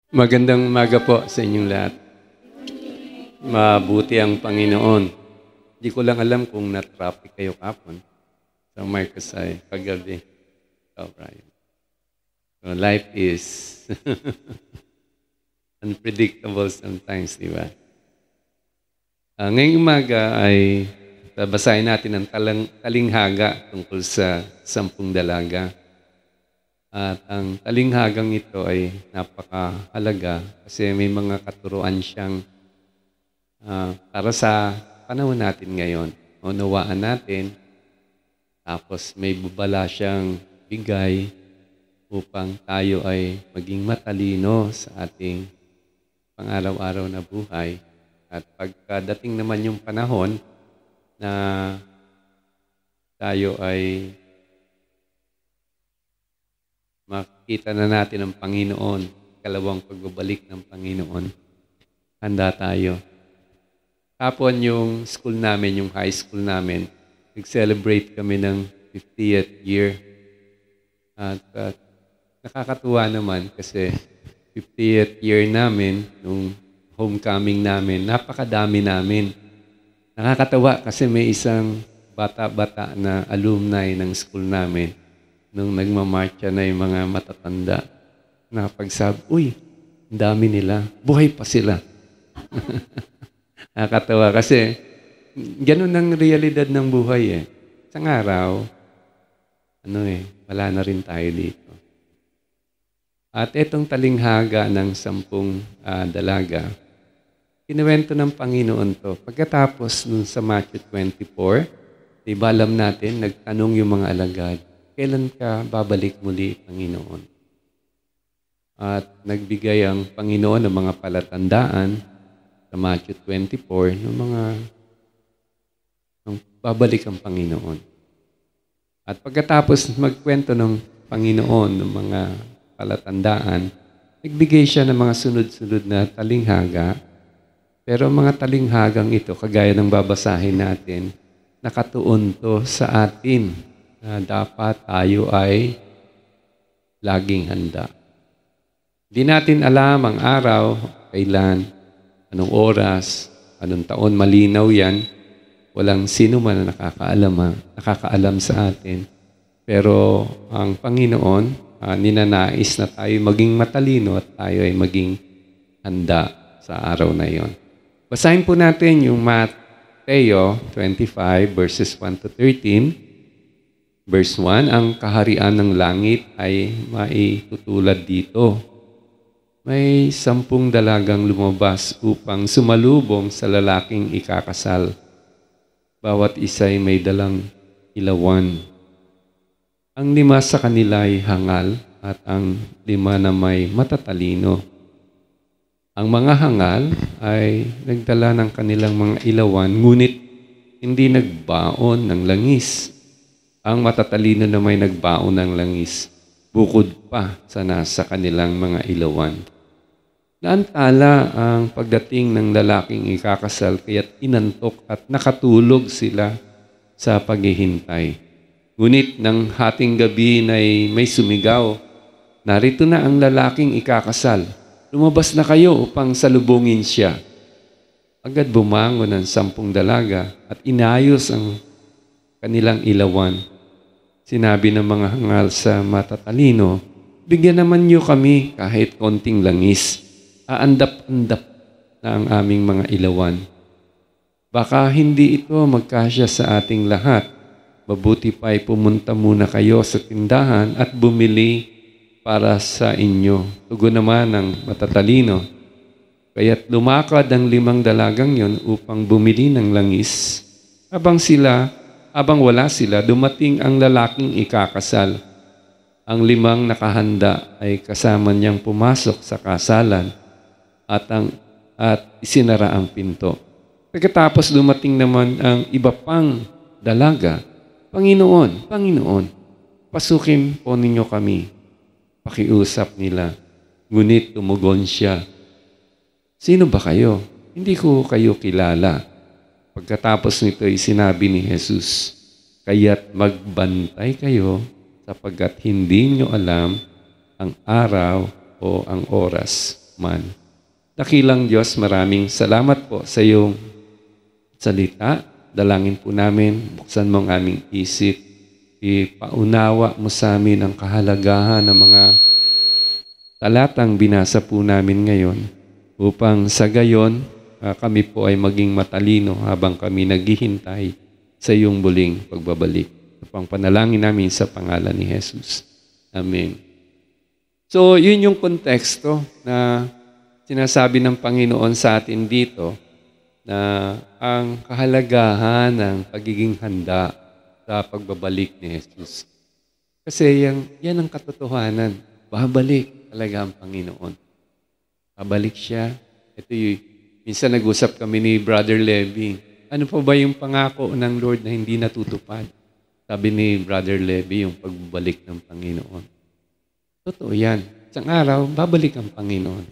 Magandang umaga po sa inyong lahat. Mabuti ang Panginoon. Di ko lang alam kung na-traffic kayo kapon sa Marcosay kagabi. Oh, Brian. So, life is unpredictable sometimes, di ba? Ngayong umaga ay babasahin natin ang talinghaga tungkol sa 10 dalaga. At ang talinghagang ito ay napakahalaga kasi may mga katuruan siyang para sa panahon natin ngayon. Unawaan natin, tapos may bubala siyang bigay upang tayo ay maging matalino sa ating pang-araw-araw na buhay. At pagkadating naman yung panahon na tayo ay makikita na natin ang Panginoon, kalawang pagbabalik ng Panginoon, handa tayo. Kapon yung school namin, yung high school namin, nag-celebrate kami ng 50th year. At nakakatuwa naman kasi 50th year namin, nung homecoming namin, napakadami namin. Nakakatawa kasi may isang bata-bata na alumni ng school namin. Nung nagmamarcha na yung mga matatanda, napagsabi, uy, ang dami nila, buhay pa sila. Nakakatawa kasi ganun ang realidad ng buhay eh. Isang araw, wala na rin tayo dito. At itong talinghaga ng 10 dalaga, kinuwento ng Panginoon to. Pagkatapos nun sa Matthew 24, diba alam natin, nagtanong yung mga alagad, kailan ka babalik muli, Panginoon? At nagbigay ang Panginoon ng mga palatandaan sa Matthew 24 ng babalik ang Panginoon. At pagkatapos magkwento ng Panginoon ng mga palatandaan, nagbigay siya ng mga sunod-sunod na talinghaga. Pero mga talinghagang ito, kagaya ng babasahin natin, nakatuon to sa atin na dapat tayo ay laging handa. Di natin alam ang araw, kailan, anong oras, anong taon, malinaw yan. Walang sino man na nakakaalam sa atin. Pero ang Panginoon, ninanais na tayo maging matalino at tayo ay maging handa sa araw na yon. Basahin po natin yung Mateo 25 verses 1 to 13. Verse 1, ang kaharian ng langit ay maitutulad dito. May 10 dalagang lumabas upang sumalubong sa lalaking ikakasal. Bawat isa'y may dalang ilawan. Ang 5 sa kanila ay hangal at ang 5 na may matatalino. Ang mga hangal ay nagdala ng kanilang mga ilawan, ngunit hindi nagbaon ng langis. Ang matatalino na may nagbaon ng langis, bukod pa sa nasa kanilang mga ilawan. Naantala ang pagdating ng lalaking ikakasal, kaya't inantok at nakatulog sila sa paghihintay. Ngunit ng hating gabi may sumigaw, narito na ang lalaking ikakasal. Lumabas na kayo upang salubungin siya. Agad bumangon ang 10 dalaga at inayos ang kanilang ilawan. Sinabi ng mga hangal sa matatalino, bigyan naman niyo kami kahit konting langis. Aandap-andap na ang aming mga ilawan. Baka hindi ito magkasya sa ating lahat. Mabuti pa'y pumunta muna kayo sa tindahan at bumili para sa inyo. Tugon naman ng matatalino. Kaya't lumakad ang 5 dalagang yon upang bumili ng langis. Habang wala sila, dumating ang lalaking ikakasal. Ang 5 nakahanda ay kasama niyang pumasok sa kasalan at isinara ang pinto. Pagkatapos dumating naman ang iba pang dalaga, Panginoon, pasukin po ninyo kami. Pakiusap nila. Ngunit tumugon siya, sino ba kayo? Hindi ko kayo kilala. Pagkatapos nito ay sinabi ni Jesus, kaya't magbantay kayo sapagkat hindi nyo alam ang araw o ang oras man. Dakilang Diyos, maraming salamat po sa iyong salita. Dalangin po namin, buksan mo ang aming isip. Ipaunawa mo sa amin ang kahalagahan ng mga talatang binasa po namin ngayon upang sa gayon kami po ay maging matalino habang kami naghihintay sa iyong muling pagbabalik. Ito pang panalangin namin sa pangalan ni Jesus. Amen. So, yun yung konteksto na sinasabi ng Panginoon sa atin dito na ang kahalagahan ng pagiging handa sa pagbabalik ni Jesus. Kasi yan ang katotohanan. Babalik talaga ang Panginoon. Babalik siya. Ito yung, minsan nag-usap kami ni Brother Levy. Ano pa ba yung pangako ng Lord na hindi natutupad? Sabi ni Brother Levy, yung pagbabalik ng Panginoon. Totoo yan. Isang araw, babalik ang Panginoon.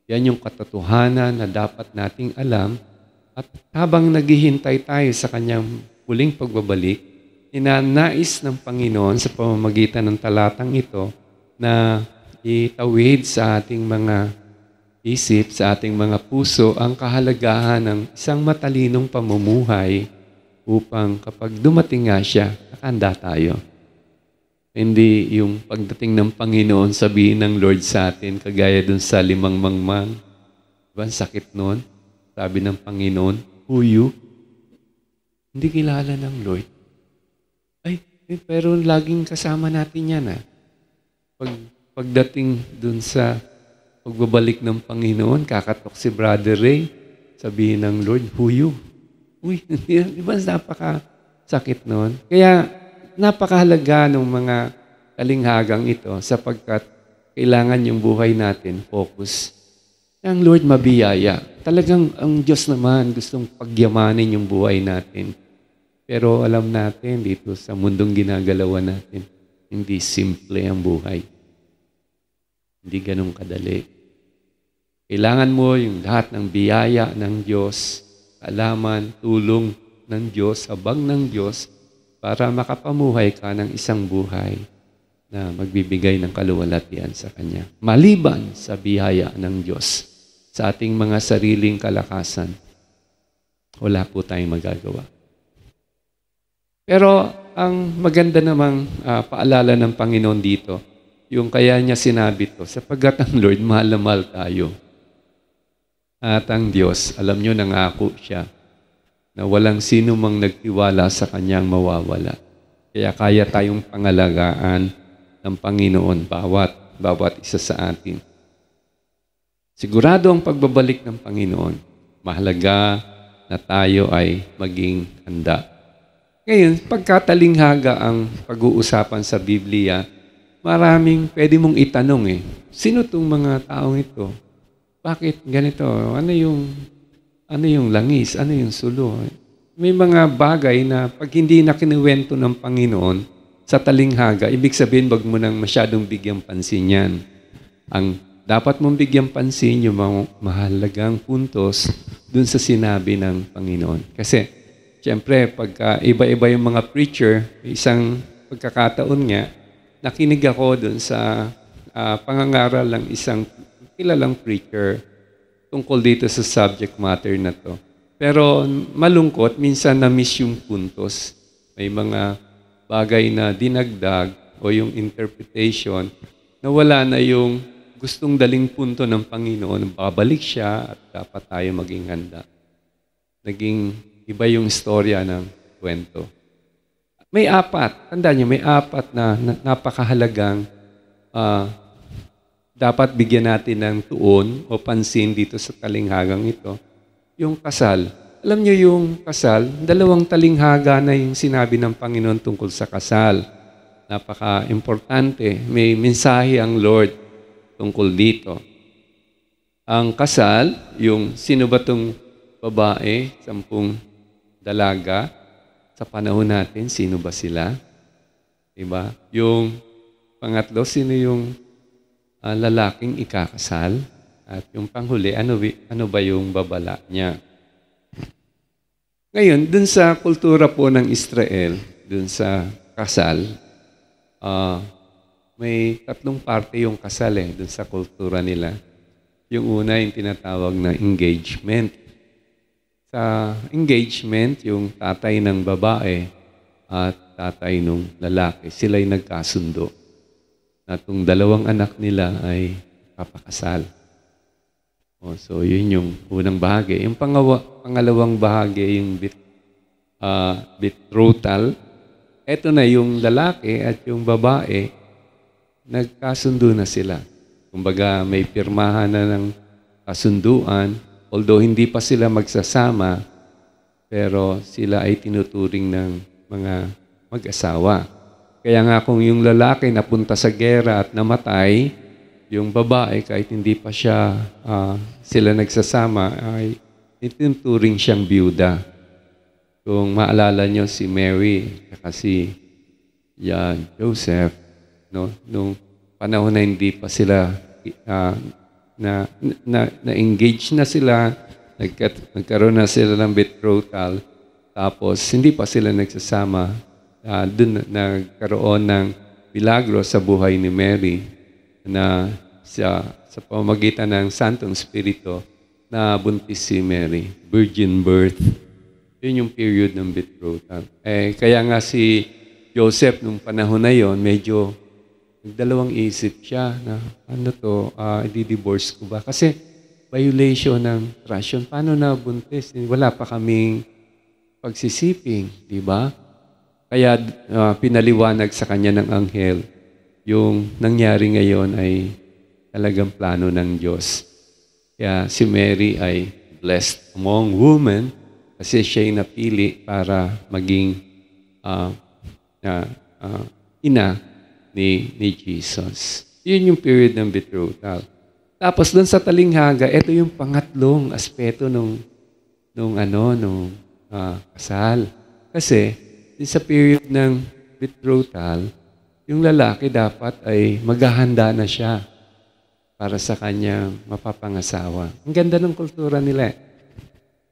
Yan yung katotohanan na dapat nating alam. At habang naghihintay tayo sa kanyang muling pagbabalik, inanais ng Panginoon sa pamamagitan ng talatang ito na itawid sa ating mga isip, sa ating mga puso ang kahalagahan ng isang matalinong pamumuhay upang kapag dumating nga siya, nakahanda tayo. Hindi yung pagdating ng Panginoon, sabihin ng Lord sa atin, kagaya dun sa 5 mangmang. Diba, sakit nun? Sabi ng Panginoon, who you? Hindi kilala ng Lord. Pero laging kasama natin yan. Pagdating dun sa pagbabalik ng Panginoon, kakatok si Brother Ray, sabihin ng Lord, who you? Uy, di ba napakasakit nun? Kaya napakahalaga ng mga talinghagang ito sapagkat kailangan yung buhay natin focus. Ang Lord mabiyaya. Talagang ang Diyos naman gustong pagyamanin yung buhay natin. Pero alam natin dito sa mundong ginagalawan natin, hindi simple ang buhay. Hindi ganun kadali. Kailangan mo yung lahat ng biyaya ng Diyos, kaalaman, tulong ng Diyos, habang ng Diyos, para makapamuhay ka ng isang buhay na magbibigay ng kaluwalhatian sa Kanya. Maliban sa biyaya ng Diyos sa ating mga sariling kalakasan, wala po tayong magagawa. Pero ang maganda namang paalala ng Panginoon dito, yung kaya niya sinabi to, sapagkat ang Lord, mahal na mahal tayo. At ang Diyos, alam nyo, nangako siya na walang sino mang nagtiwala sa Kanyang mawawala. Kaya kaya tayong pangalagaan ng Panginoon, bawat isa sa atin. Sigurado ang pagbabalik ng Panginoon, mahalaga na tayo ay maging handa. Ngayon, pagkatalinghaga ang pag-uusapan sa Biblia, maraming pwede mong itanong sino itong mga taong ito? Bakit ganito? Ano yung langis? Ano yung sulo? May mga bagay na pag hindi na kinuwento ng Panginoon sa talinghaga, ibig sabihin wag mo nang masyadong bigyang pansin yan. Ang dapat mong bigyang pansin yung mga mahalagang puntos dun sa sinabi ng Panginoon. Kasi, siyempre, pagka iba-iba yung mga preacher, isang pagkakataon nga, nakinig ako dun sa pangangaral ng isang kilalang preacher tungkol dito sa subject matter na to. Pero malungkot, minsan na-miss yung puntos. May mga bagay na dinagdag o yung interpretation na wala na yung gustong daling punto ng Panginoon. Babalik siya at dapat tayo maging handa. Naging iba yung istorya ng kwento. May 4, tandaan niyo, may 4 na napakahalagang dapat bigyan natin ng tuon o pansin dito sa talinghagang ito. Yung kasal. Alam niyo yung kasal, 2 talinghaga na yung sinabi ng Panginoon tungkol sa kasal. Napaka-importante. May mensahe ang Lord tungkol dito. Ang kasal, yung sino ba itong babae, 10 dalaga, sa panahon natin, sino ba sila? Diba? Yung pangatlo, sino yung lalaking ikakasal? At yung panghuli, ano ba yung babala niya? Ngayon, dun sa kultura po ng Israel, dun sa kasal, may 3 parte yung kasal dun sa kultura nila. Yung una, yung tinatawag na engagement. Sa engagement, yung tatay ng babae at tatay ng lalaki, sila'y nagkasundo na itong dalawang anak nila ay papakasal. So, yun yung unang bahagi. Yung pangalawang bahagi, yung betrothal. Ito na yung lalaki at yung babae, nagkasundo na sila. Kumbaga, may pirmahan na ng kasunduan. Although hindi pa sila magsasama, pero sila ay tinuturing ng mga mag-asawa. Kaya nga kung yung lalaki napunta sa gera at namatay, yung babae kahit hindi pa sila nagsasama, ay tinuturing siyang byuda. Kung maalala nyo si Mary at si Joseph, no? Nung panahon na hindi pa sila na-engage na sila, nagkaroon na sila ng betrothal, tapos hindi pa sila nagsasama, doon nagkaroon ng milagro sa buhay ni Mary na sa pamamagitan ng Santong Espiritu na buntis si Mary, virgin birth. Yun yung period ng betrothal. Kaya nga si Joseph nung panahon na yon, medyo nagdalawang isip siya na i-divorce ko ba? Kasi violation ng trust yun. Paano na buntis? Wala pa kaming pagsisiping, di ba? Kaya pinaliwanag sa kanya ng anghel, yung nangyari ngayon ay talagang plano ng Diyos. Kaya si Mary ay blessed among women kasi siya'y napili para maging ina ni Jesus. Yun yung period ng betrothal. Tapos doon sa talinghaga, ito yung pangatlong aspeto nung kasal. Kasi sa period ng betrothal, yung lalaki dapat ay maghahanda na siya para sa kanyang mapapangasawa. Ang ganda ng kultura nila.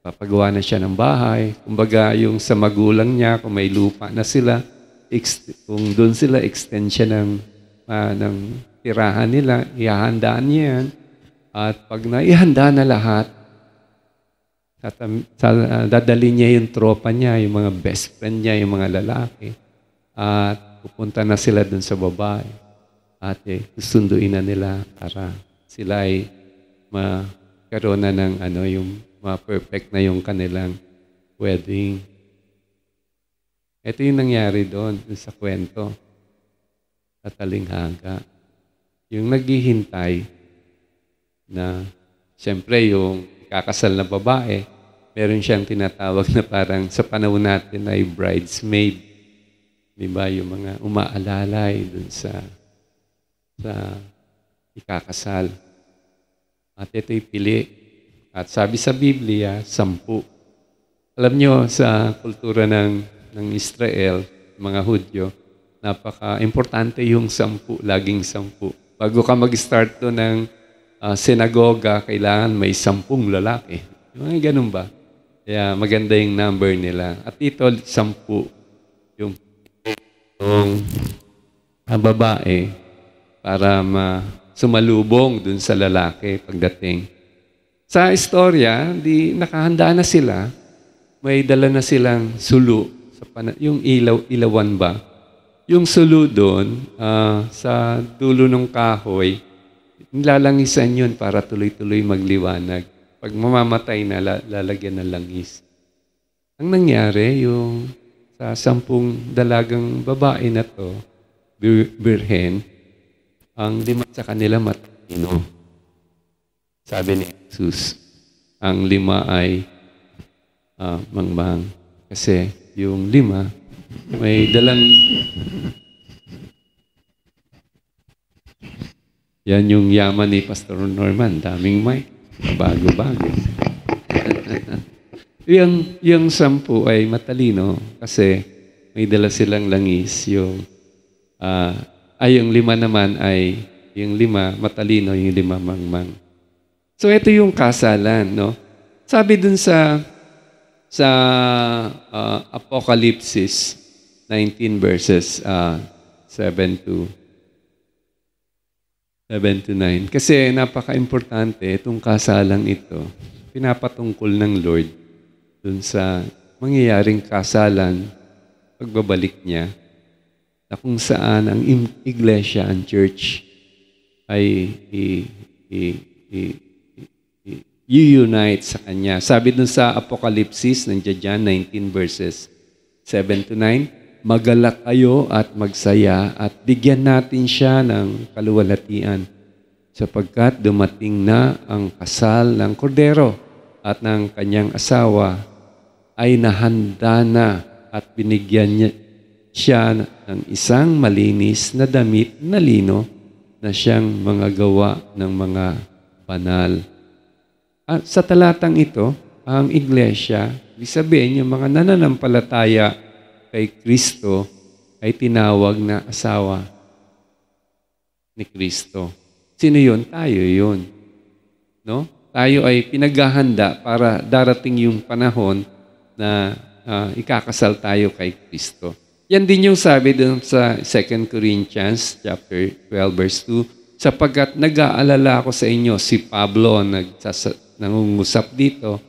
Papagawa na siya ng bahay. Kumbaga yung sa magulang niya, kung may lupa na sila, kung doon sila extension ng tirahan nila, ihahandaan niya yan. At pag naihanda na lahat, dadali niya yung tropa niya, yung mga best friend niya, yung mga lalaki. At pupunta na sila doon sa babae. At susunduin na nila para sila ay magkaroon na ng yung ma-perfect na yung kanilang wedding. Ito yung nangyari doon sa kwento sa talinghaga. Yung naghihintay na, siyempre yung kakasal na babae, meron siyang tinatawag na parang sa panahon natin ay bridesmaid. Diba? Yung mga umaalalay doon sa ikakasal. At ito'y pili. At sabi sa Biblia, 10. Alam nyo, sa kultura ng Israel, mga Hudyo, napaka-importante yung 10, laging 10. Bago ka mag-start to ng sinagoga, kailangan may 10 lalaki. Mga ganun ba? Kaya maganda yung number nila. At ito, 10, yung babae para sumalubong dun sa lalaki pagdating. Sa istorya, nakahanda na sila, may dala na silang sulu. Yung ilawan ba? Yung sulu doon, sa dulo ng kahoy, nilalangisan yun para tuloy-tuloy magliwanag. Pag mamamatay na, lalagyan ng langis. Ang nangyari, yung sa 10 dalagang babae na to, birhen, ang 5 sa kanila matalino. Sabi ni Jesus, ang 5 ay mangmang. Kasi yung 5, may dalang... Yan yung yaman ni Pastor Norman. Daming mic. Bago-bago. yung 10 ay matalino kasi may dala silang langis. Yung 5 naman ay yung 5 matalino, yung 5 mangmang. So ito yung kasalan, no? Sabi dun sa Apocalypse 19 verses 7 to 7 to 9. Kasi napaka-importante itong kasalang ito. Pinapatungkol ng Lord dun sa mangyayaring kasalan, pagbabalik niya, na kung saan ang iglesia, ang church, ay i-unite sa Kanya. Sabi dun sa Apokalipsis, nandiyan dyan, 19 verses 7 to 9, magalak kayo at magsaya at bigyan natin siya ng kaluwalhatian sapagkat dumating na ang kasal ng kordero at ng kanyang asawa ay nahanda na at binigyan niya siya ng isang malinis na damit na lino na siyang mga gawa ng mga banal. At sa talatang ito, ang iglesia, ibig sabihin yung mga nananampalataya kay Kristo ay tinawag na asawa ni Kristo. Sino yun? Tayo yun. No? Tayo ay pinaghahanda para darating yung panahon na ikakasal tayo kay Kristo. Yan din yung sabi dun sa 2 Corinthians chapter 12 verse 2, sapagkat nag-aalala ako sa inyo, si Pablo nangungusap dito,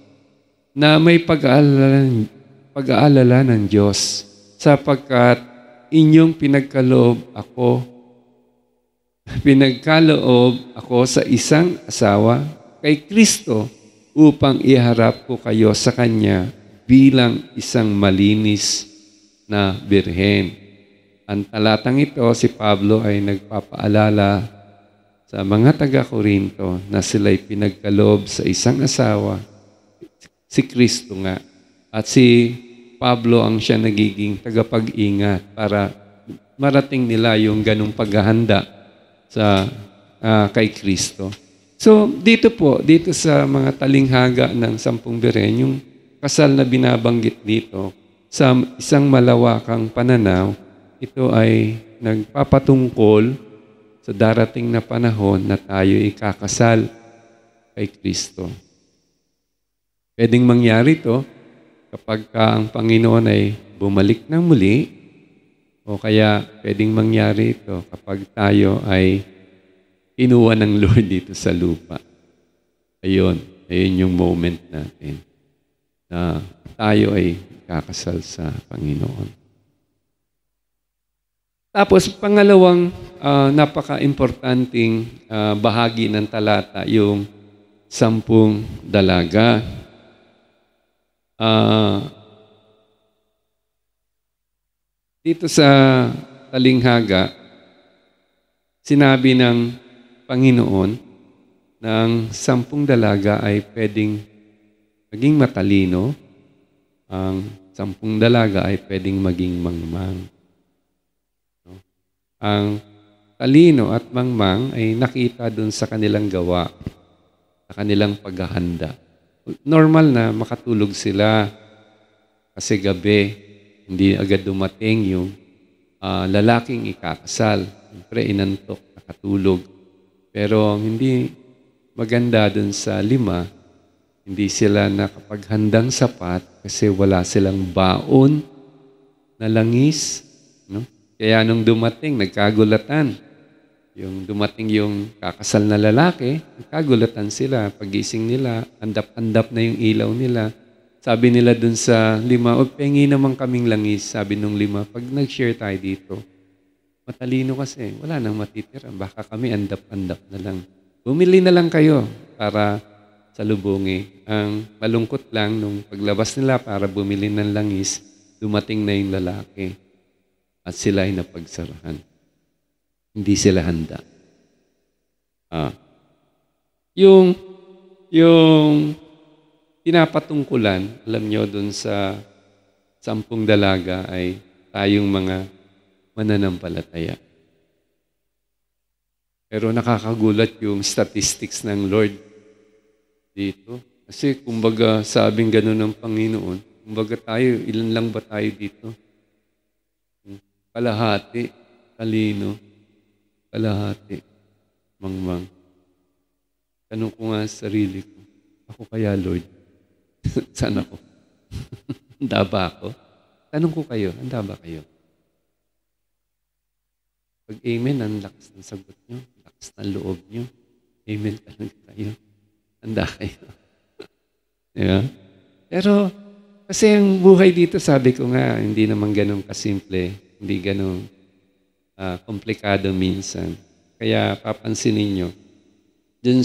na may pag-aalala ng Diyos, sapagkat inyong pinagkaloob ako sa isang asawa kay Kristo upang iharap ko kayo sa Kanya bilang isang malinis na birhen. Ang talatang ito, si Pablo ay nagpapaalala sa mga taga-Korinto na sila'y pinagkaloob sa isang asawa, si Kristo nga. At si Pablo ang siya nagiging tagapag-ingat para marating nila yung ganung paghahanda sa kay Kristo. So, dito sa mga talinghaga ng 10 birhen, yung kasal na binabanggit dito, sa isang malawakang pananaw, ito ay nagpapatungkol sa darating na panahon na tayo ikakasal kay Kristo. Pwedeng mangyari ito kapag ang Panginoon ay bumalik ng muli, o kaya pwedeng mangyari ito kapag tayo ay kinuha ng Lord dito sa lupa. Ayun yung moment natin na tayo ay kakasal sa Panginoon. Tapos, pangalawang napaka-importanting bahagi ng talata, yung 10 dalaga. Dito sa talinghaga, sinabi ng Panginoon ng 10 dalaga ay pwedeng maging matalino, ang 10 dalaga ay pwedeng maging mangmang. No? Ang talino at mangmang ay nakita dun sa kanilang gawa, sa kanilang paghahanda. Normal na makatulog sila kasi gabi, hindi agad dumating yung lalaking ikakasal. Siyempre, inantok, nakatulog. Pero hindi maganda dun sa 5, hindi sila nakapaghandang sapat kasi wala silang baon na langis. No? Kaya nung dumating, nagkagulatan. Yung dumating yung kakasal na lalaki, nagkagulatan sila. Pagising nila, andap-andap na yung ilaw nila. Sabi nila dun sa 5, pengi naman kaming langis. Sabi nung 5, pag nag-share tayo dito, matalino kasi, wala nang matitira. Baka kami andap-andap na lang. Bumili na lang kayo para salubungin. Ang malungkot lang, nung paglabas nila para bumili ng langis, dumating na yung lalaki at sila ay napagsarahan. Hindi sila handa. Yung pinapatungkulan, alam nyo, dun sa 10 dalaga ay tayong mga mananampalataya. Pero nakakagulat yung statistics ng Lord dito. Kasi kumbaga sabing gano'n ng Panginoon, kumbaga tayo, ilan lang ba tayo dito? Kalahati, talino, kalahati, mangmang. Tanong ko nga sa sarili ko, ako kaya Lord? Saan ako? Handa ba ako? Tanong ko kayo, handa ba kayo? Pag amen, ang lakas ng sagot nyo, lakas ng loob nyo. Amen talaga kayo. Handa kayo. Diba? Pero, kasi ang buhay dito, sabi ko nga, hindi naman ganun kasimple, hindi ganun komplikado minsan. Kaya papansinin nyo, dun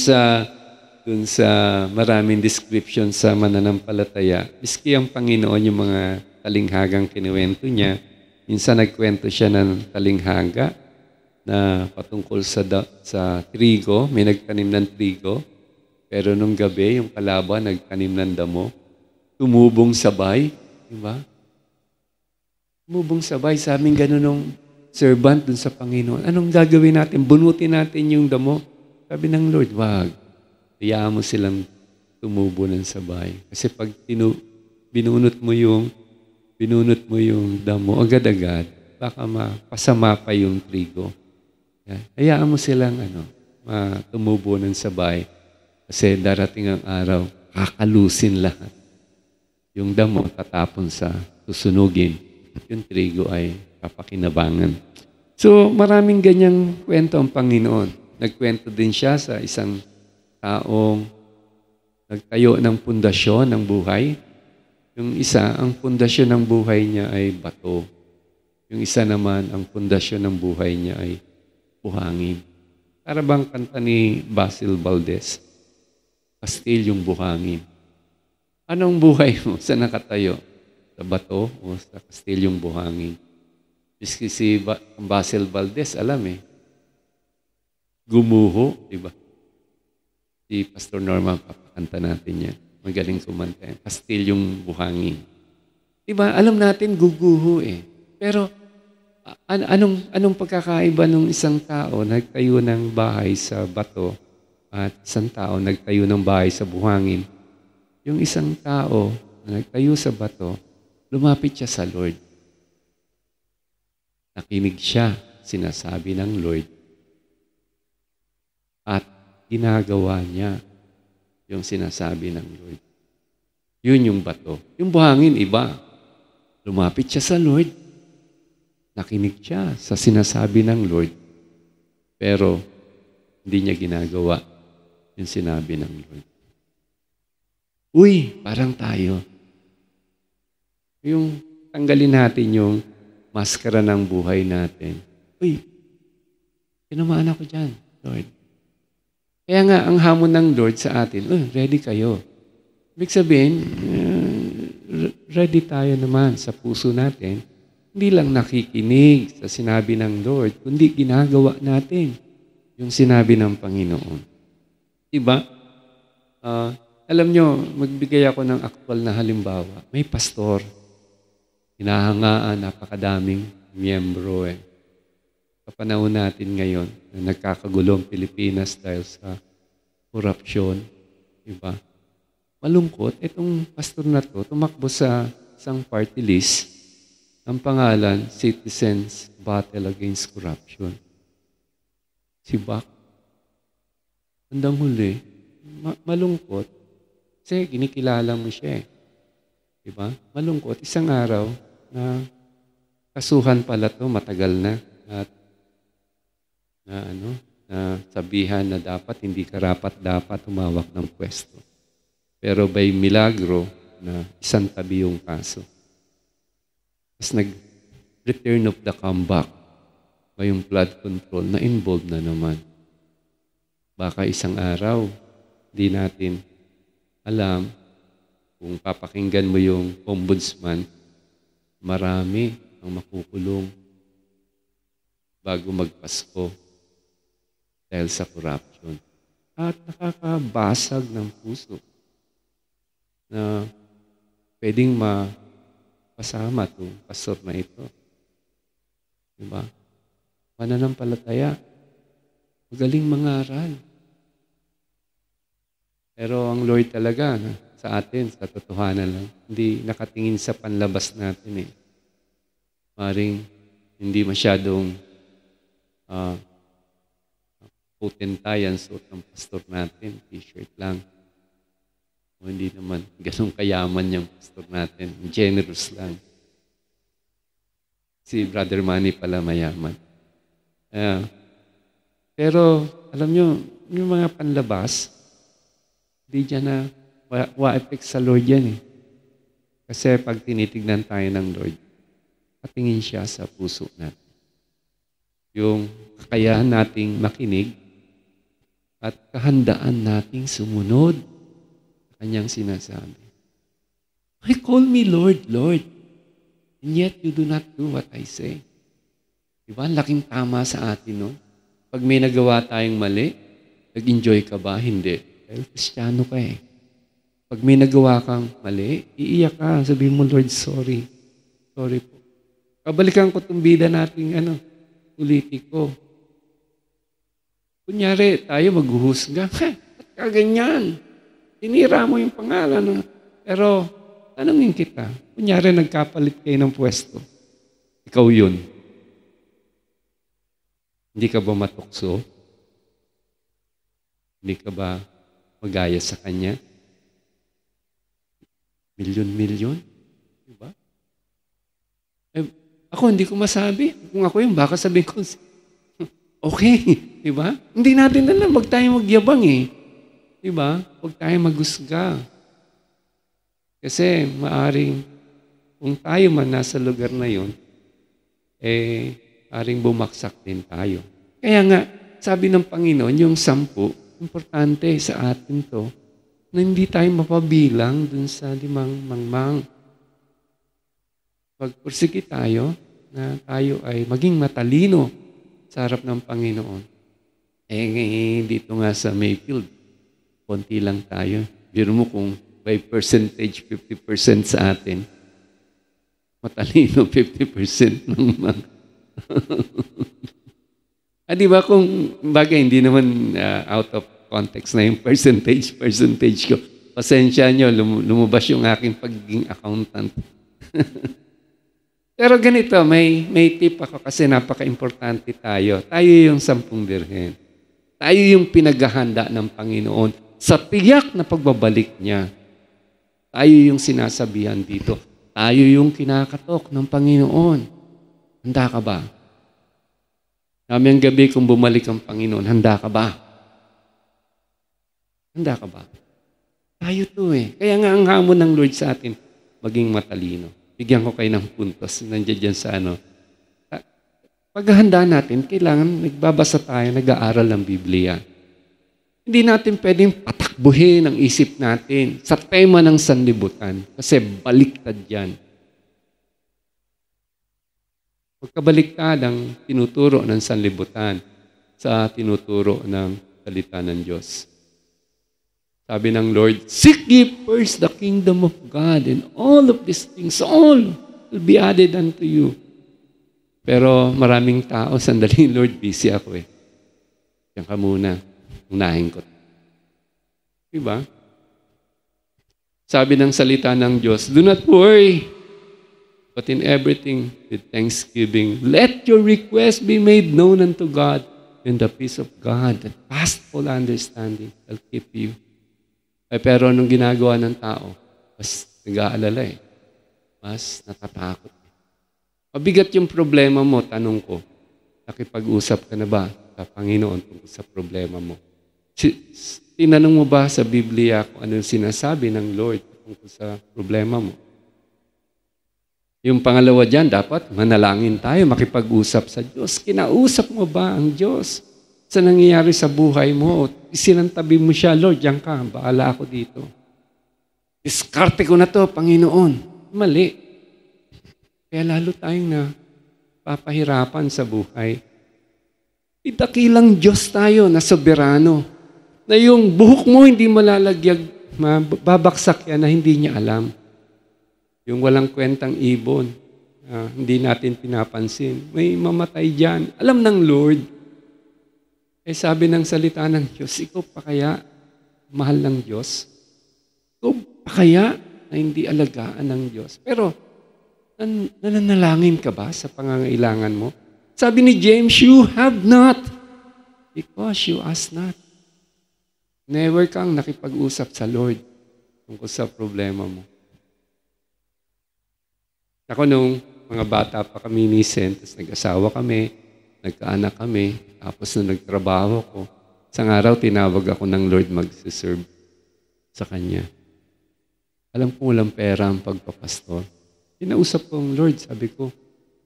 sa maraming description sa mananampalataya, miski ang Panginoon yung mga talinghagang kinuwento niya, minsan nagkwento siya ng talinghaga na patungkol sa trigo, may nagtanim ng trigo, pero nung gabi, yung kalaban nagtanim ng damo, tumubong sabay, di ba? Tumubong sabay, sabing gano'n nung servant dun sa Panginoon. Anong gagawin natin? Bunutin natin yung damo. Sabi ng Lord, wag. Hayaan mo silang tumubo ng sabay. Kasi pag binunot mo yung damo, agad-agad, baka mapasama pa yung trigo. Yan. Hayaan mo silang tumubo ng sabay. Kasi darating ang araw, kakalusin lahat. Yung damo tatapon sa susunugin. Yung trigo ay papakinabangan. So maraming ganyang kwento ang Panginoon. Nagkwento din siya sa isang taong nagtayo ng pundasyon ng buhay. Yung isa, ang pundasyon ng buhay niya ay bato. Yung isa naman, ang pundasyon ng buhay niya ay buhangin. Para bang kanta ni Basil Valdez, Kastilyong Buhangin. Anong buhay mo? Saan nakatayo? Sa bato o sa kastilyong buhangin? Miski si Basil Valdez, alam gumuho, di ba? Si Pastor Norman, papakanta natin yan. Magaling kumanta yan. Kastilyong buhangin. Di ba? Alam natin, guguho Pero, anong pagkakaiba ng isang tao nagtayo ng bahay sa bato at isang tao nagtayo ng bahay sa buhangin? Yung isang tao na nagtayo sa bato, lumapit siya sa Lord. Nakinig siya, sinasabi ng Lord. At ginagawa niya yung sinasabi ng Lord. Yun yung bato. Yung buhangin, iba. Lumapit siya sa Lord. Nakinig siya sa sinasabi ng Lord. Pero, hindi niya ginagawa yung sinabi ng Lord. Uy, parang tayo. Yung tanggalin natin yung maskara ng buhay natin. Uy, tinamaan ako dyan, Lord. Kaya nga, ang hamon ng Lord sa atin, ready kayo. Ibig sabihin, ready tayo naman sa puso natin. Hindi lang nakikinig sa sinabi ng Lord, kundi ginagawa natin yung sinabi ng Panginoon. Diba? Alam nyo, magbigay ako ng aktwal na halimbawa. May pastor, hinahangaan, napakadaming miyembro Sa panahon natin ngayon, na nagkakagulong Pilipinas dahil sa korupsyon, diba? Malungkot, itong pastor na to, tumakbo sa isang party list, ang pangalan, Citizens Battle Against Corruption. Si Bak. Handang huli, malungkot, kasi ginikilala mo siya Diba? Malungkot, isang araw na kasuhan pala to, matagal na, at na sabihan na hindi dapat humawak ng pwesto. Pero by milagro na isang tabi yung kaso. Tapos nag-return of the comeback by yung flood control na involved na naman. Baka isang araw, di natin alam kung papakinggan mo yung ombudsman, marami ang makukulong bago magpasko dahil sa corruption. At nakakabasag ng puso na pwedeng mapasama itong pastor na ito. Diba? Mananampalataya. Magaling mangaral. Pero ang Lord talaga, sa atin, sa totohanan lang, hindi nakatingin sa panlabas natin Maring hindi masyadong potentayan suot ng pastor natin, t-shirt lang. O hindi naman, ganun kayaman yung pastor natin, generous lang. Si Brother Manny pala mayaman. Ah, pero, alam nyo, yung mga panlabas, di dyan na wa-effect sa Lord yan eh. Kasi pag tinitignan tayo ng Lord, patingin siya sa puso natin. Yung kakayahan nating makinig at kahandaan nating sumunod sa kanyang sinasabi. I call me Lord, Lord, and yet you do not do what I say. Diba? Laking tama sa atin, no? Pag may nagawa tayong mali, nag-enjoy ka ba? Hindi. Dahil Kristiyano ka eh. Pag may nagawa kang mali, iiyak ka. Sabihin mo, Lord, sorry. Sorry po. Kabalikan ko itong bida nating politiko. Kunyari, tayo maghuhusga. Ba't kaganyan? Tinira mo yung pangalan. No? Pero, tanungin kita. Kunyari, nagkapalit kayo ng pwesto. Ikaw yun. Hindi ka ba matukso? Hindi ka ba magaya sa kanya? Milyon-milyon? Diba? Ako, hindi ko masabi. Kung ako yun, baka sabihin ko, okay, diba? Hindi natin alam, wag tayo magyabang eh. Diba? Wag tayo maghusga. Kasi maaring, kung tayo man nasa lugar na yun, maaring bumaksak din tayo. Kaya nga, sabi ng Panginoon, yung 10, importante sa atin to, na hindi tayo mapabilang dun sa 5 mangmang. Pagpursige tayo, na tayo ay maging matalino sa harap ng Panginoon. Dito nga sa Mayfield, konti lang tayo. Biro mo kung by percentage, 50% sa atin, matalino 50% ng mga. Di ba kung bagay, hindi naman out of context na yung percentage ko. Pasensya nyo, lumabas yung aking pagiging accountant. Pero ganito, may tip ako kasi napaka-importante tayo. Tayo yung 10 birhen. Tayo yung pinaghahanda ng Panginoon sa tiyak na pagbabalik niya. Tayo yung sinasabihan dito. Tayo yung kinakatok ng Panginoon. Handa ka ba? Mamayang gabi kung bumalik ang Panginoon, handa ka ba? Handa ka ba? Tayo to eh. Kaya nga ang hamon ng Lord sa atin, maging matalino. Bigyan ko kayo ng puntos. Nandiyan dyan sa paghahanda natin, kailangan nagbabasa tayo, nag-aaral ng Biblia. Hindi natin pwedeng patakbuhin ang isip natin sa tema ng sanlibutan kasi baliktad yan. Pagkabaliktad ang tinuturo ng sanlibutan sa tinuturo ng salita ng Diyos. Sabi ng Lord, seek ye first the kingdom of God and all of these things, all will be added unto you. Pero maraming tao, sandali, Lord, busy ako eh. Diyan ka muna. Unahin ko. Diba? Sabi ng salita ng Diyos, do not worry, but in everything with thanksgiving, let your request be made known unto God, and the peace of God that passeth all understanding will keep you. Pero nung ginagawa ng tao, mas nag-aalala eh. Mas natatakot. Mabigat yung problema mo, tanong ko, nakipag-usap ka na ba sa Panginoon tungkol sa problema mo? Tinanong mo ba sa Biblia kung ano yung sinasabi ng Lord tungkol sa problema mo? Yung pangalawa dyan, dapat manalangin tayo, makipag-usap sa Diyos. Kinausap mo ba ang Diyos sa nangyayari sa buhay mo? Isinantabi mo siya, Lord, diyan ka, bahala ako dito. Diskarte ko na to, Panginoon. Mali. Kaya lalo tayong napapahirapan sa buhay. Dakilang Diyos tayo na soberano. Na yung buhok mo hindi malalagyag, babaksak yan na hindi niya alam. Yung walang kwentang ibon, hindi natin pinapansin. May mamatay dyan. Alam ng Lord. Sabi ng salita ng Diyos, ikaw pa kaya mahal ng Diyos? Ikaw pa kaya na hindi alagaan ng Diyos? Pero, nananalangin ka ba sa pangangailangan mo? Sabi ni James, you have not because you ask not. Never kang nakipag-usap sa Lord tungkol sa problema mo. Ako nung mga bata pa kami ni Sen, tapos nag-asawa kami, nagkaanak kami, tapos nung nagtrabaho ko, isang araw tinawag ako ng Lord mag-serve sa Kanya. Alam ko walang pera ang pagpapastor. Kinausap ko ang Lord, sabi ko,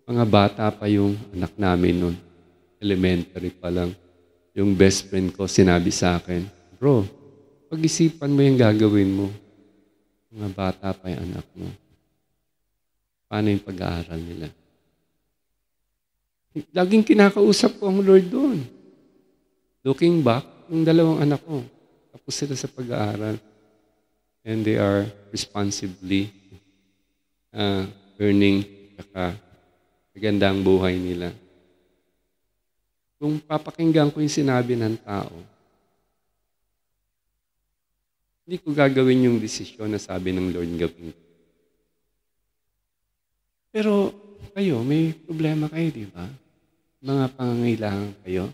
mga bata pa yung anak namin nun. Elementary pa lang. Yung best friend ko sinabi sa akin, bro, pag-isipan mo yung gagawin mo. Mga bata pa yung anak mo. Paano yung pag-aaral nila? Laging kinakausap ko ang Lord doon. Looking back, yung dalawang anak ko, tapos sila sa pag-aaral. And they are responsibly earning saka magandang buhay nila. Kung papakinggan ko yung sinabi ng tao, hindi ko gagawin yung desisyon na sabi ng Lord gawin. Pero kayo, may problema kayo, di ba? Mga pangangailangan kayo.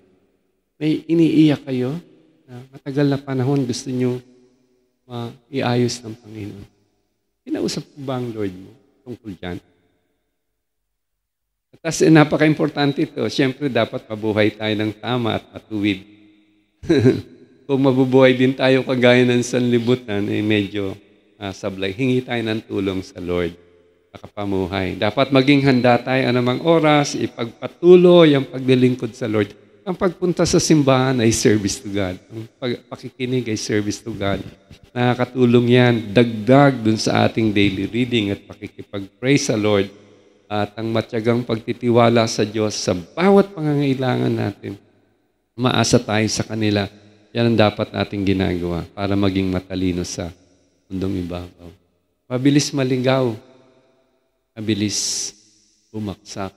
May iniiyak kayo na matagal na panahon gusto nyo iayos ng Panginoon. Kinausap ko ba ang Lord mo tungkol dyan? At napaka-importante ito. Siyempre, dapat mabuhay tayo ng tama at matuwid. Kung mabubuhay din tayo kagaya ng sanlibutan, medyo sablay. Hingi tayo ng tulong sa Lord. Makapamuhay. Dapat maging handa tayo anumang oras, ipagpatuloy ang paglilingkod sa Lord. Ang pagpunta sa simbahan ay service to God. Ang pakikinig ay service to God. Nakakatulong yan, dagdag dun sa ating daily reading at pakikipag-pray sa Lord at ang matyagang pagtitiwala sa Diyos sa bawat pangangailangan natin. Maasa tayo sa kanila. Yan ang dapat nating ginagawa para maging matalino sa mundong ibabaw. Mabilis maligaw. Mabilis bumaksak.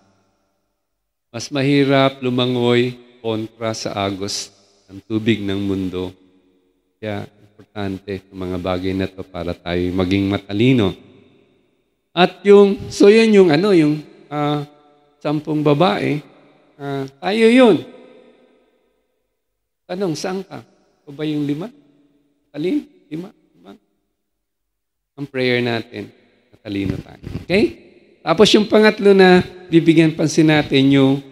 Mas mahirap lumangoy kontra sa agos ng tubig ng mundo. Kaya importante ang mga bagay na to para tayo maging matalino. At yan yung 10 babae, tayo yun. Tanong, saan ka? O ba yung 5? Talino? 5? Ang prayer natin, matalino tayo. Okay? Tapos yung pangatlo na bibigyan pansin natin yung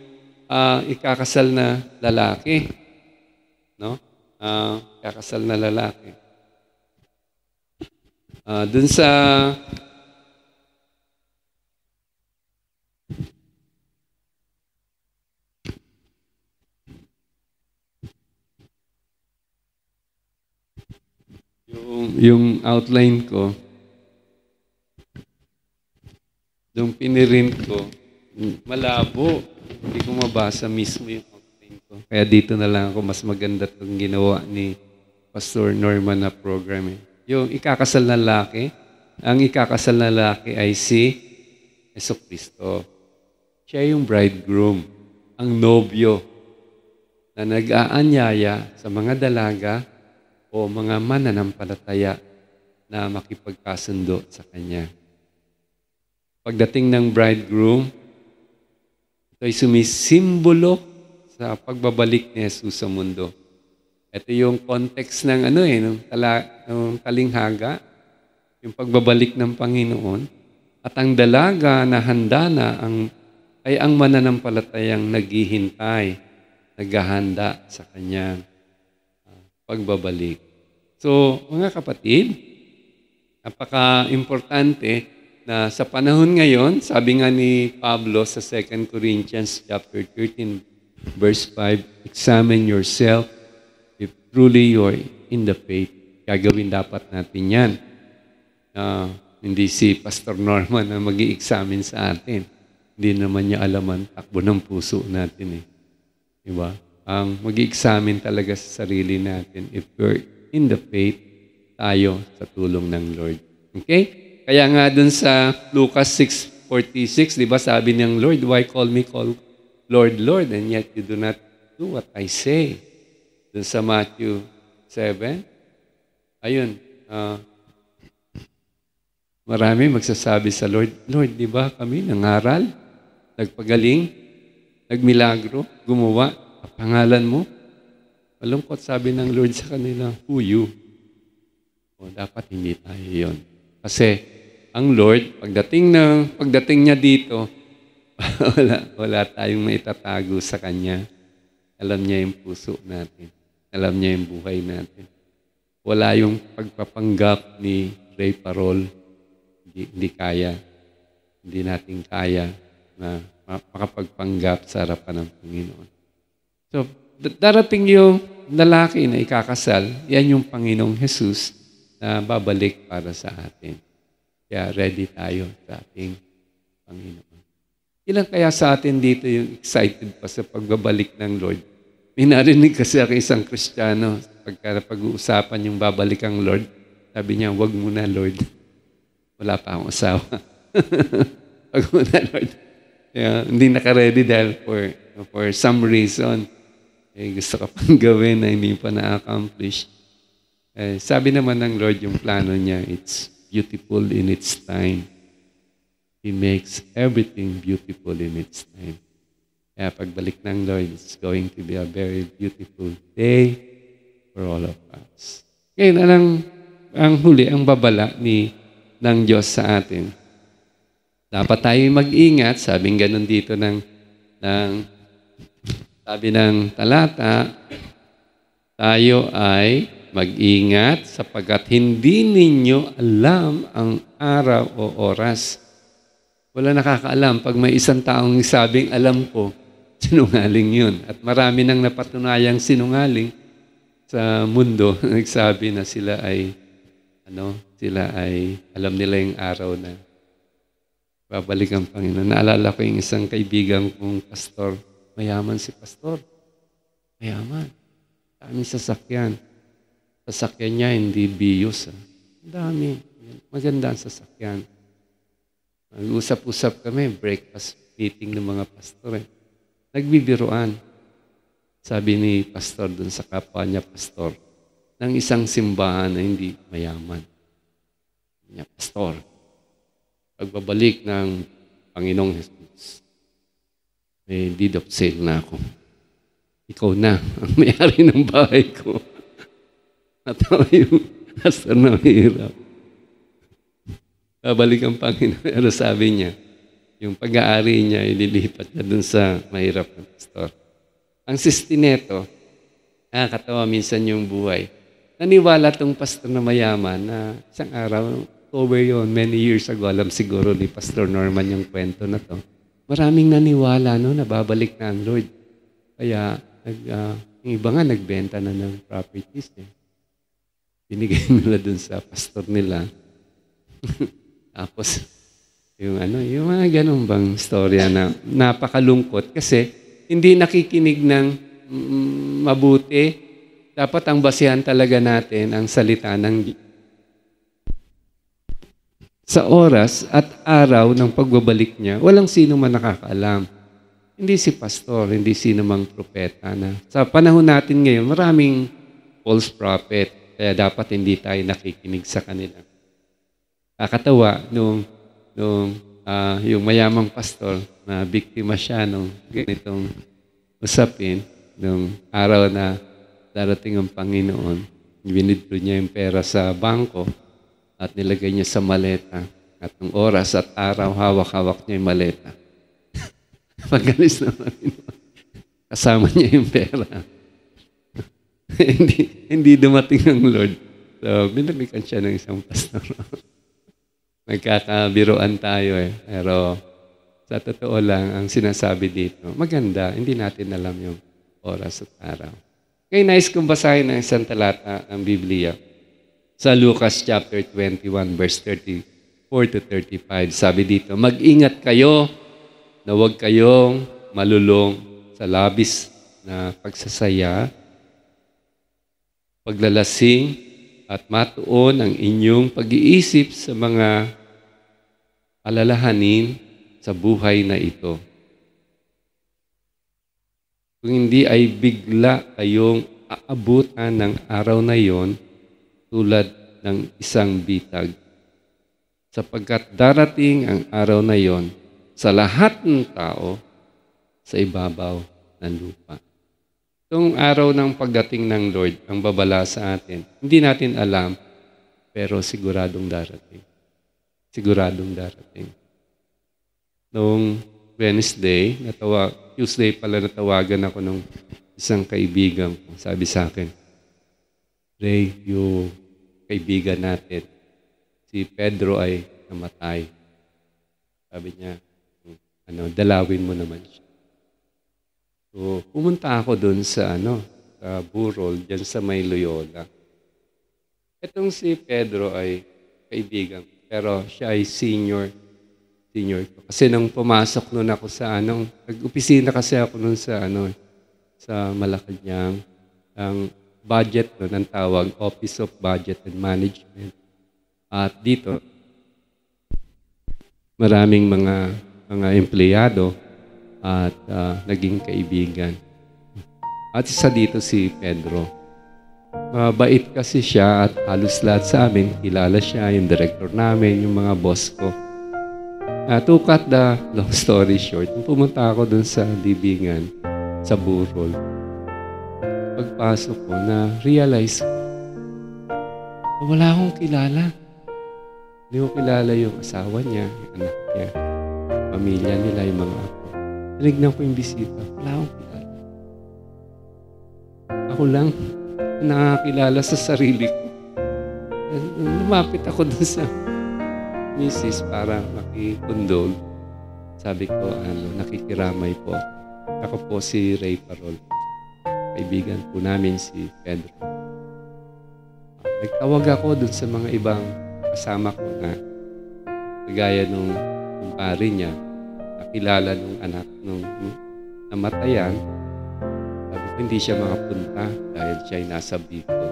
ikakasal na lalaki. No? Ikakasal na lalaki. Dun sa yung outline ko, yung pinirint ko, malabo. Hindi ko mabasa mismo yung outline ko. Kaya dito na lang ako, mas maganda itong ginawa ni Pastor Norman na program. Yung ikakasal na lalaki, ang ikakasal na lalaki ay si Jesucristo. Siya yung bridegroom, ang nobyo na nag-aanyaya sa mga dalaga o mga mananampalataya na makipagkasundo sa Kanya. Pagdating ng bridegroom, ito ay sumisimbolo sa pagbabalik ni Jesus sa mundo. Ito yung context ng ng talinghaga, yung pagbabalik ng Panginoon, at ang dalaga na handa na ay ang mananampalatayang naghihintay, naghahanda sa Kanyang pagbabalik. So, mga kapatid, napaka-importante na sa panahon ngayon, sabi nga ni Pablo sa 2 Corinthians chapter 13, verse 5, examine yourself if truly you're in the faith. Gagawin dapat natin yan. Hindi si Pastor Norman na mag-i-examine sa atin. Hindi naman niya alam ang takbo ng puso natin. Diba? Ang mag-i-examine talaga sa sarili natin if we're in the faith, tayo sa tulong ng Lord. Okay? Kaya nga dun sa Lucas 6:46, di ba sabi niyang, Lord, why call me Lord, Lord, and yet you do not do what I say? Dun sa Matthew 7, ayun, marami magsasabi sa Lord, Lord, di ba kami nangaral, nagpagaling, nagmilagro, gumawa, pangalan mo? Malungkot sabi ng Lord sa kanila, who you? O dapat hindi tayo yun. Kasi ang Lord, pagdating niya dito, wala tayong maitatago sa Kanya. Alam niya yung puso natin. Alam niya yung buhay natin. Wala yung pagpapanggap ni Ray Parol. Hindi kaya. Hindi natin kaya na makapagpanggap sa harapan ng Panginoon. So, darating yung lalaki na ikakasal, yan yung Panginoong Jesus na babalik para sa atin. Kaya ready tayo sa ating Panginoon. Ilan kaya sa atin dito yung excited pa sa pagbabalik ng Lord? May narinig kasi ako isang Kristiyano, pag-uusapan yung babalik ang Lord, sabi niya, wag muna Lord. Wala pa akong asawa. Wag muna Lord. Hindi naka-ready dahil for some reason, gusto ka pang gawin na hindi pa na-accomplish. Sabi naman ng Lord yung plano niya, it's beautiful in its time. He makes everything beautiful in its time. Kaya pagbalik ng Lord, it's going to be a very beautiful day for all of us. Ngayon, ang huli, ang babala ng Diyos sa atin. Dapat tayo mag-ingat, sabing ganun dito sabi ng talata, tayo ay mag-ingat sapagkat hindi ninyo alam ang araw o oras. Wala nakakaalam. Pag may isang taong sabing, alam ko, sinungaling yun. At marami nang napatunayang sinungaling sa mundo. Nagsabi na sila ay alam nila yung araw na babalik ang Panginoon. Naalala ko yung isang kaibigan kong pastor. Mayaman si pastor. Mayaman. Daming sasakyan. Sasakyan niya, hindi biyos. Ang dami. Maganda ang sasakyan. Nag-usap-usap kami, breakfast meeting ng mga pastor. Nagbibiruan. Sabi ni pastor dun sa kapwa niya, pastor, ng isang simbahan na hindi mayaman. Niya, pastor, pagbabalik ng Panginoong Jesus, may deed of sale na ako. Ikaw na ang may-ari ng bahay ko. Natawa yung pastor na mahirap. Babalik ang Panginoon. Pero sabi niya, yung pag-aari niya, ililipat niya dun sa mahirap na pastor. Ang sistineto, nakakatawa minsan yung buhay. Naniwala tong pastor na mayaman na isang araw, over yun, many years ago, alam siguro ni Pastor Norman yung kwento na to. Maraming naniwala na babalik na ang Lord. Kaya, yung iba nga nagbenta na ng properties. Binigay nila dun sa pastor nila. Tapos, yung mga ganun bang storya na napakalungkot kasi hindi nakikinig ng mabuti. Dapat ang basihan talaga natin ang salita ng sa oras at araw ng pagbabalik niya. Walang sino man nakakaalam. Hindi si pastor, hindi sino mang propeta na. Sa panahon natin ngayon, maraming false prophet. Kaya dapat hindi tayo nakikinig sa kanila. Kakatawa yung mayamang pastor na biktima siya nung ganitong usapin, nung araw na darating ang Panginoon, binidro niya yung pera sa bangko at nilagay niya sa maleta. At nung oras at araw, hawak-hawak niya yung maleta. Pag-alis na Panginoon, kasama niya yung pera. hindi dumating ang Lord. So, binalikan siya ng isang pastor. Nagkakabiruan tayo Pero sa totoo lang, ang sinasabi dito, maganda, hindi natin alam yung oras at araw. Ngayon, nais kong basahin ng isang talata ng Biblia. Sa Lucas chapter 21, verse 34 to 35, sabi dito, mag-ingat kayo na huwag kayong malulong sa labis na pagsasaya, paglalasing, at matuon ang inyong pag-iisip sa mga alalahanin sa buhay na ito. Kung hindi ay bigla kayong aabutan ng araw na yon tulad ng isang bitag. Sapagkat darating ang araw na yon sa lahat ng tao sa ibabaw ng lupa. Itong araw ng pagdating ng Lord, ang babala sa atin, hindi natin alam, pero siguradong darating. Siguradong darating. Noong Wednesday, Tuesday pala natawagan ako ng isang kaibigan ko. Sabi sa akin, Ray, yung kaibigan natin, si Pedro ay namatay. Sabi niya, dalawin mo naman siya. So, pumunta ako dun sa Burol, dyan sa may Loyola. Itong si Pedro ay kaibigan, pero siya ay senior ko. Kasi nung pumasok nun ako sa nag-opisina kasi ako nun sa sa Malacanang, ang budget nun, ang tawag, Office of Budget and Management. At dito, maraming mga empleyado at naging kaibigan. At isa dito si Pedro. Mabait kasi siya at halos lahat sa amin, kilala siya, yung director namin, yung mga boss ko. To cut the long story short, pumunta ako dun sa libingan, sa Burol. Pagpasok ko, na-realize ko, wala akong kilala. Hindi ko kilala yung asawa niya, yung anak niya, pamilya nila, yung mga ako. Tinignan ko yung bisita, wala akong kilala. Ako lang, nakakilala sa sarili ko. Lumapit ako dun sa misis para makikondol. Sabi ko, nakikiramay po. Ako po si Ray Parol. Kaibigan po namin si Pedro. Nagtawag ako dun sa mga ibang kasama ko na kagaya nung kumpare niya, nakilala nung anak nung namatayan. Sabi ko, hindi siya makapunta dahil siya ay nasa Bicol.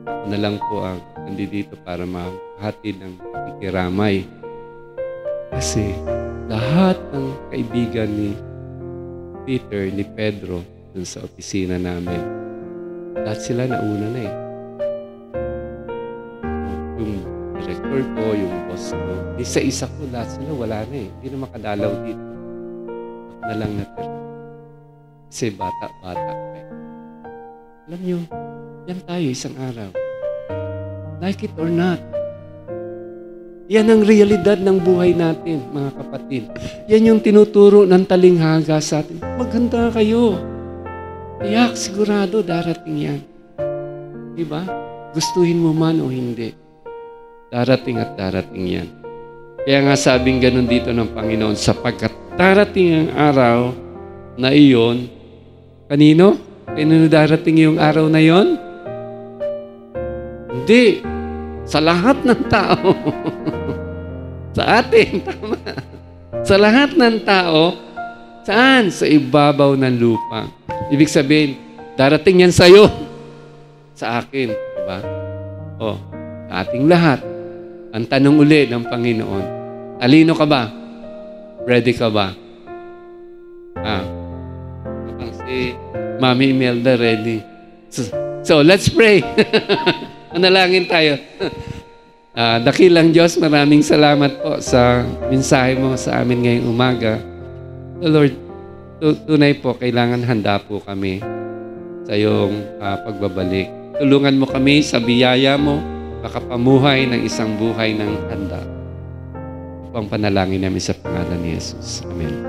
Ako na lang po ang nandito para mahatid ng pakikiramay. Kasi lahat ng kaibigan ni Peter, ni Pedro, dun sa opisina namin, lahat sila nauna na eh. Yung director ko, yung boss ko, isa-isa ko, lahat sila wala na eh. Hindi na makadalaw dito. Ako na lang natira. Kasi bata-bata. Alam nyo, yan tayo isang araw. Like it or not. Yan ang realidad ng buhay natin, mga kapatid. Yan yung tinuturo ng talinghaga sa atin. Maghanda kayo. Tiyak, sigurado darating yan. Diba? Gustuhin mo man o hindi. Darating at darating yan. Kaya nga sabing ganun dito ng Panginoon, sapagkat darating ang araw na iyon, kanino? Kanino darating yung araw na iyon? Hindi. Sa lahat ng tao. Sa atin, tama. Sa lahat ng tao, saan? Sa ibabaw ng lupa. Ibig sabihin, darating yan sa'yo. Sa akin. Diba? Sa ating lahat. Ang tanong uli ng Panginoon, talino ka ba? Ready ka ba? Ang si Mami Imelda ready. So let's pray. Manalangin tayo. Dakilang Diyos, maraming salamat po sa mensahe mo sa amin ngayong umaga. Lord, tunay po, kailangan handa po kami sa iyong pagbabalik. Tulungan mo kami sa biyaya mo, makapamuhay ng isang buhay ng handa. Ito ang panalangin namin sa pangalan ni Jesus. Amen.